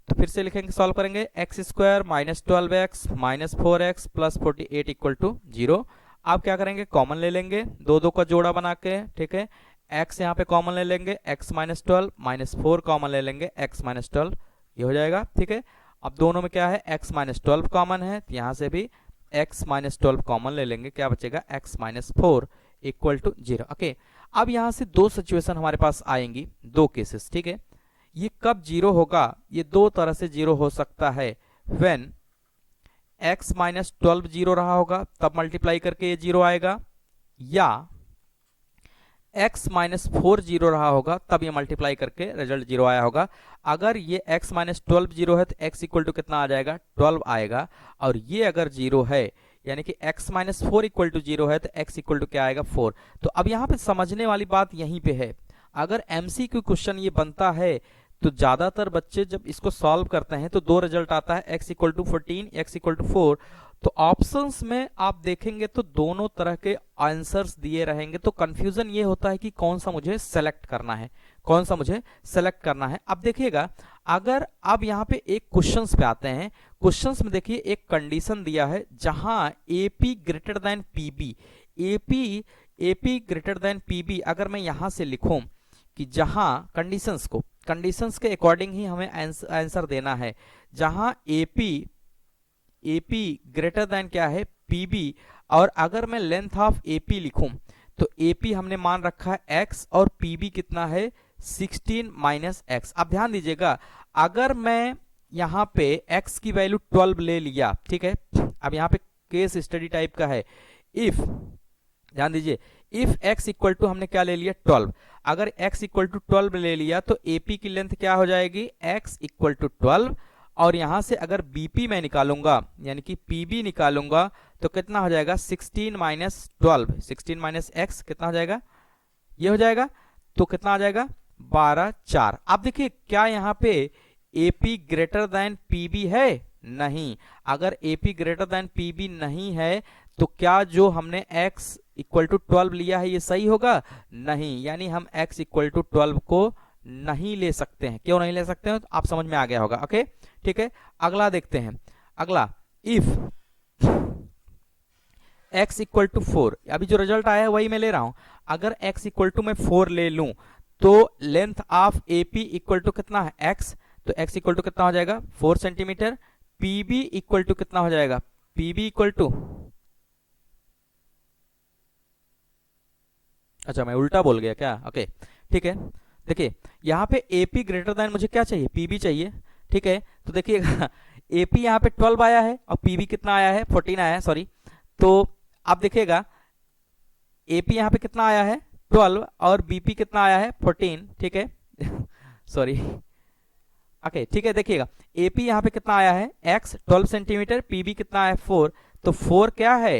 Speaker 1: तो फिर से लिखेंगे, सॉल्व करेंगे, x square minus 12x minus 4x plus 48 equal to 0। आप क्या करेंगे, कॉमन ले लेंगे, दो दो का जोड़ा बना के। ठीक है, x यहाँ पे कॉमन ले लेंगे, x माइनस 12 माइनस 4 कॉमन ले लेंगे, x माइनस 12 ये हो जाएगा। ठीक है, अब दोनों में क्या है, x माइनस 12 कॉमन है, तो यहाँ से भी x माइनस 12 कॉमन ले लेंगे, क्या बचेगा, x minus 4 equal to 0। Okay, अब यहाँ से दो सिचुएशन हमारे पास आएंगी, दो केसेस। ठीक है, ये कब 0 होगा, ये दो तरह से 0 हो सकता है। व्हेन x माइनस 12 0 रहा होगा तब मल्टीप्लाई करके ये 0 आएगा, या x माइनस 4 0 रहा होगा तब ये मल्टीप्लाई करके रिजल्ट 0 आया होगा। अगर ये x माइनस 12 0 है तो x इक्वल टू कितना आ जाएगा, 12 आएगा। और ये अगर 0 है यानी कि x माइनस 4 इक्वल टू 0 है तो x इक्वल टू क्या आएगा, 4। तो अब यहाँ पे समझने वाली बात यहीं पे है, अगर MCQ क्वेश्चन ये बनता है तो ज्यादातर बच्चे जब इसको सॉल्व करते हैं तो दो रिजल्ट आता है, x equal to 14, x equal to 4। तो ऑप्शंस में आप देखेंगे तो दोनों तरह के आंसर्स दिए रहेंगे, तो कंफ्यूजन ये होता है कि कौन सा मुझे सेलेक्ट करना है, कौन सा मुझे सेलेक्ट करना है। अब देखिएगा, अगर आप यहाँ पे एक क्वेश्चंस पे आते हैं, क्वेश्चंस में देखिए एक कंडीशन दिया है जहां AP greater than PB, AP greater than PB, अगर मैं यहां से लिखूं कि जहां कंडीशंस के अकॉर्डिंग ही हमें आंसर देना है, जहां AP ग्रेटर देन क्या है, PB, और अगर मैं लेंथ ऑफ AP लिखूं तो AP हमने मान रखा है x और PB कितना है, 16 माइनस x। अब ध्यान दीजिएगा, अगर मैं यहां पे x की वैल्यू 12 ले लिया, ठीक है, अब यहां पे केस स्टडी टाइप का है, इफ, ध्यान दीजिए, इफ x इक्वल टू हमने क्या ले लिया, 12। अगर x इक्वल टू 12 ले लिया तो AP की लेंथ क्या हो जाएगी, x इक्वल टू 12, और यहां से अगर BP मैं निकालूंगा यानी कि PB निकालूंगा तो कितना हो जाएगा, 16 माइनस 12, 16 माइनस x कितना हो जाएगा, ये हो जाएगा, तो कितना आ जाएगा, 12 4। अब देखिए क्या यहाँ पे AP ग्रेटर देन PB है, नहीं। अगर AP ग्रेटर देन PB नहीं है तो क्या जो हमने x इक्वल टू 12 लिया है ये सही होगा, नहीं, यानी हम x इक्वल टू 12 को नहीं ले सकते हैं। क्यों नहीं ले सकते हैं, तो आप समझ में आ गया होगा। ओके, ठीक है, अगला देखते हैं, अगला, इफ x इक्वल टू 4, अभी जो रिजल्ट आया है वही मैं ले रहा हूं, अगर x इक्वल टू मैं 4 ले लूं तो length of AP equal to कितना है, x, तो x इक्वल टू कितना हो जाएगा, 4 सेंटीमीटर। PB इक्वल टू कितना हो जाएगा, PB इक्वल टू, अच्छा मैं उल्टा बोल गया क्या, ओके ठीक है। देखिए यहाँ पे AP ग्रेटर देन मुझे क्या चाहिए, PB चाहिए, ठीक है। तो देखिएगा AP यहाँ पे 12 आया है और PB कितना आया है, 14 आया है, सॉरी। तो आप देखिएगा AP यहाँ पे कितना आया है, 12, और BP कितना आया है, 14, ठीक है सॉरी, ओके ठीक है। देखिएगा AP यहाँ पे कितना आया है, x 12 सेंटीमीटर, PB कितना है, 4, तो 4 क्या है,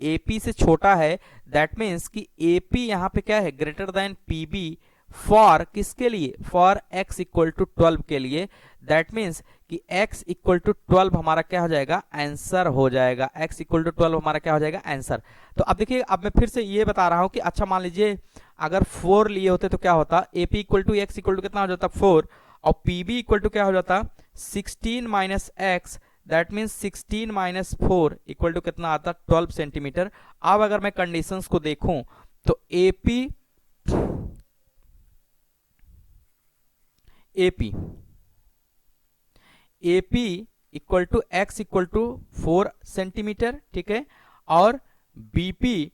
Speaker 1: AP से छोटा है, दैट मीन्स कि AP यहाँ पे क्या है, ग्रेटर देन PB फॉर किसके लिए, फॉर x इक्वल टू 12 के लिए। दैट मीन्स कि x इक्वल टू 12 हमारा क्या हो जाएगा, आंसर हो जाएगा, x इक्वल टू 12 हमारा क्या हो जाएगा, आंसर। तो अब देखिए, अब मैं फिर से ये बता रहा हूं कि अच्छा मान लीजिए अगर 4 लिए होते तो क्या होता, AP equal to x equal to कितना हो जाता, 4, और PB इक्वल टू क्या हो जाता, 16 minus x, that means 16 minus 4 equal to कितना आता, 12 सेंटीमीटर। अब अगर मैं कंडीशंस को देखूं तो A P A P A P equal to x equal to 4 centimetre, ठीक है, और बीपी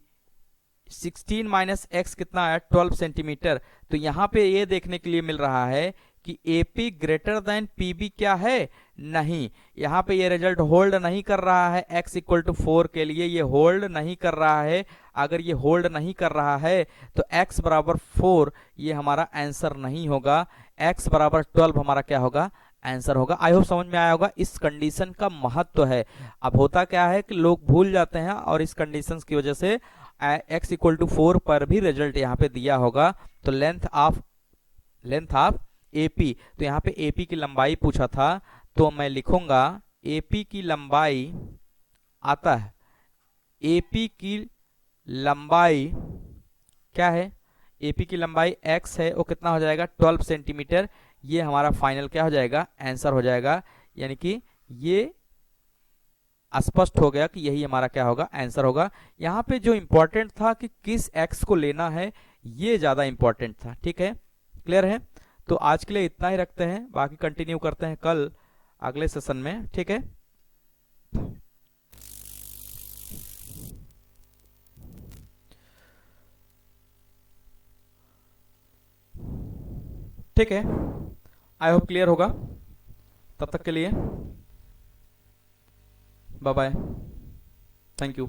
Speaker 1: 16 माइनस एक्स कितना है, 12 सेंटीमीटर। तो यहां पे ये देखने के लिए मिल रहा है कि AP ग्रेटर देन PB क्या है, नहीं। यहां पे ये रिजल्ट होल्ड नहीं कर रहा है, x इक्वल टू 4 के लिए ये होल्ड नहीं कर रहा है। अगर ये होल्ड नहीं कर रहा है तो x बराबर 4 ये हमारा आंसर नहीं होगा, x बराबर 12 हमारा क्या होगा, आंसर होगा। आई होप समझ में आया होगा, इस कंडीशन का महत्व है। अब होता क्या है कि लोग भूल जाते हैं और इस कंडीशन की वजह से x इक्वल टू 4 पर भी रिजल्ट यहाँ पे दिया होगा। तो लेंथ ऑफ AP, तो यहाँ पे AP की लंबाई पूछा था, तो मैं लिखूंगा AP की लंबाई आता है, AP की लंबाई क्या है, AP की लंबाई x है, वो कितना हो जाएगा, 12 सेंटीमीटर। ये हमारा फाइनल क्या हो जाएगा, आंसर हो जाएगा। यानी कि ये स्पष्ट हो गया कि यही हमारा क्या होगा, आंसर होगा। यहाँ पे जो इंपॉर्टेंट था कि किस x को लेना है, ये ज्यादा इंपॉर्टेंट था, ठीक है, क्लियर है। तो आज के लिए इतना ही रखते हैं, बाकी कंटिन्यू करते हैं कल अगले सेशन में, ठीक है। ठीक है, आई होप क्लियर होगा। तब तक के लिए बाय बाय, थैंक यू।